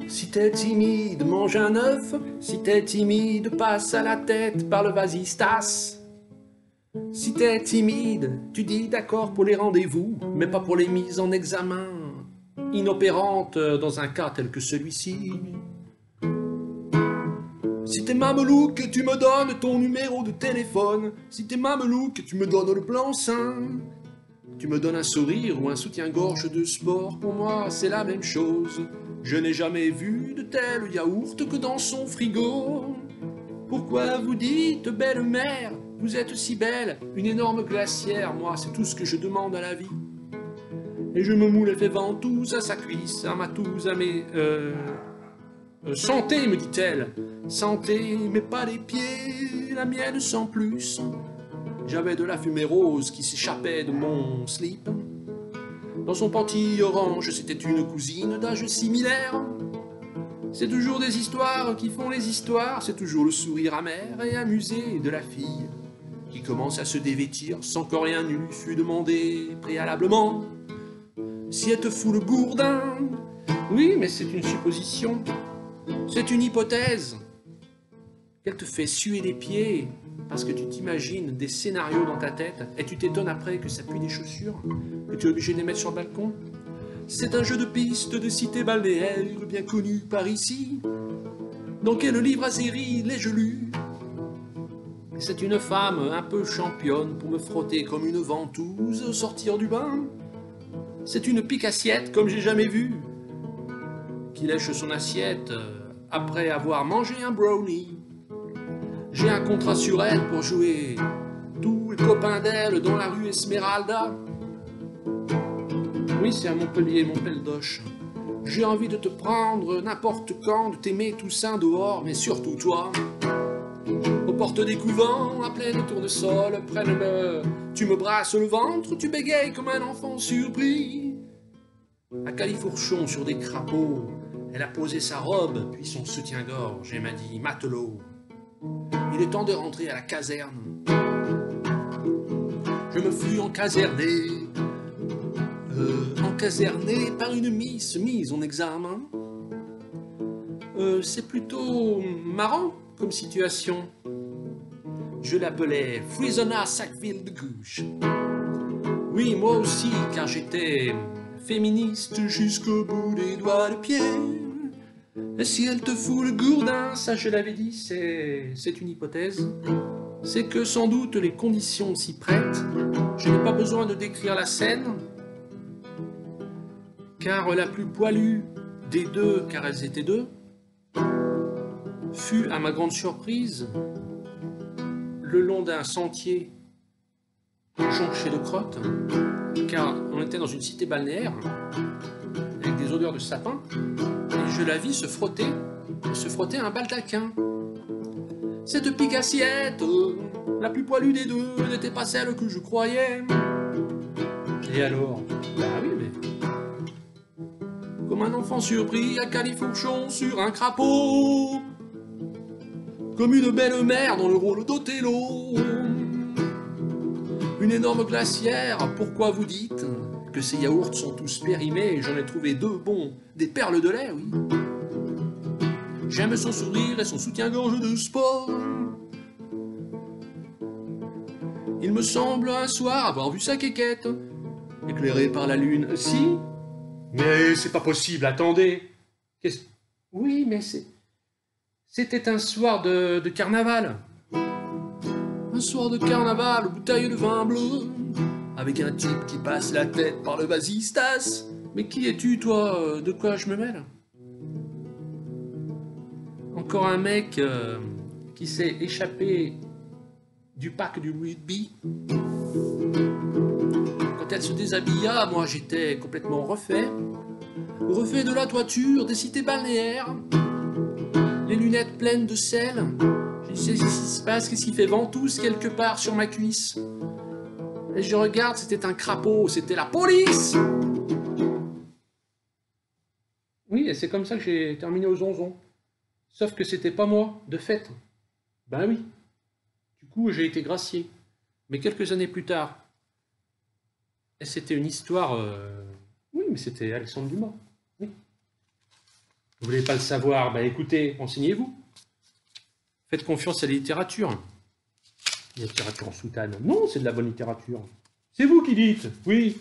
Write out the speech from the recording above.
Si t'es timide, mange un œuf. Si t'es timide, passe à la tête par le vasistas. Si t'es timide, tu dis d'accord pour les rendez-vous, mais pas pour les mises en examen inopérantes dans un cas tel que celui-ci. Si t'es mamelouk, tu me donnes ton numéro de téléphone. Si t'es mamelouk, tu me donnes le blanc-seing. Tu me donnes un sourire ou un soutien-gorge de sport, pour moi c'est la même chose. Je n'ai jamais vu de tel yaourt que dans son frigo. Pourquoi vous dites, belle mère, vous êtes si belle, une énorme glacière, moi c'est tout ce que je demande à la vie. Et je me moule, elle fait ventouse à sa cuisse, à ma touze, à mes... santé, me dit-elle, santé, mais pas les pieds, la mienne sans plus. J'avais de la fumée rose qui s'échappait de mon slip. Dans son panty orange, c'était une cousine d'âge similaire. C'est toujours des histoires qui font les histoires, c'est toujours le sourire amer et amusé de la fille qui commence à se dévêtir sans que rien ne lui fût demandé préalablement. Si elle te fout le gourdin, oui, mais c'est une supposition, c'est une hypothèse. Qu'elle te fait suer les pieds parce que tu t'imagines des scénarios dans ta tête et tu t'étonnes après que ça pue des chaussures, que tu es obligé de les mettre sur le balcon. C'est un jeu de piste de cité balnéaire bien connu par ici. Dans quel livre à série l'ai-je lu? C'est une femme un peu championne pour me frotter comme une ventouse au sortir du bain. C'est une pique-assiette comme j'ai jamais vu, qui lèche son assiette après avoir mangé un brownie. J'ai un contrat sur elle pour jouer tous les copains d'elle dans la rue Esmeralda. Oui, c'est à Montpellier, mon peldoche. J'ai envie de te prendre n'importe quand, de t'aimer Toussaint dehors, mais surtout toi. Aux portes des couvents, à pleine tournesol, prenne-le, tu me brasses le ventre, tu bégayes comme un enfant surpris. À califourchon sur des crapauds, elle a posé sa robe, puis son soutien-gorge, et m'a dit « Matelot, il est temps de rentrer à la caserne. » Je me fus encaserné par une miss mise en examen. C'est plutôt marrant comme situation. Je l'appelais Frisona Sackville de Gouche. Oui, moi aussi, car j'étais féministe jusqu'au bout des doigts de pied. Et si elle te fout le gourdin, ça je l'avais dit, c'est une hypothèse. C'est que sans doute les conditions s'y prêtent. Je n'ai pas besoin de décrire la scène, car la plus poilue des deux, car elles étaient deux, fut, à ma grande surprise, le long d'un sentier jonché de crottes, car on était dans une cité balnéaire, avec des odeurs de sapin, et je la vis se frotter à un baldaquin. Cette pique-assiette, la plus poilue des deux, n'était pas celle que je croyais. Et alors? Bah oui, mais... Comme un enfant surpris à califourchon sur un crapaud, comme une belle mère dans le rôle d'Othello. Une énorme glacière, pourquoi vous dites que ces yaourts sont tous périmés? J'en ai trouvé deux bons, des perles de lait, oui. J'aime son sourire et son soutien-gorge de sport. Il me semble un soir avoir vu sa quéquette, éclairée par la lune. Si? Mais c'est pas possible, attendez. Oui, mais c'était un soir de carnaval. Un soir de carnaval, bouteille de vin bleu, avec un type qui passe la tête par le vasistas. Mais qui es-tu, toi? De quoi je me mêle? Encore un mec qui s'est échappé du parc du rugby. Quand elle se déshabilla, moi j'étais complètement refait. Refait de la toiture des cités balnéaires. Les lunettes pleines de sel. Je sais ce qui se passe, qu'est-ce qui fait ventouse quelque part sur ma cuisse. Et je regarde, c'était un crapaud, c'était la police. Oui, et c'est comme ça que j'ai terminé aux onzons. Sauf que c'était pas moi, de fait. Ben oui. Du coup, j'ai été gracié. Mais quelques années plus tard. Et c'était une histoire... Oui, mais c'était Alexandre Dumas. Oui. Vous voulez pas le savoir? Ben écoutez, renseignez-vous. Faites confiance à la littérature. La littérature en soutane. Non, c'est de la bonne littérature. C'est vous qui dites, oui.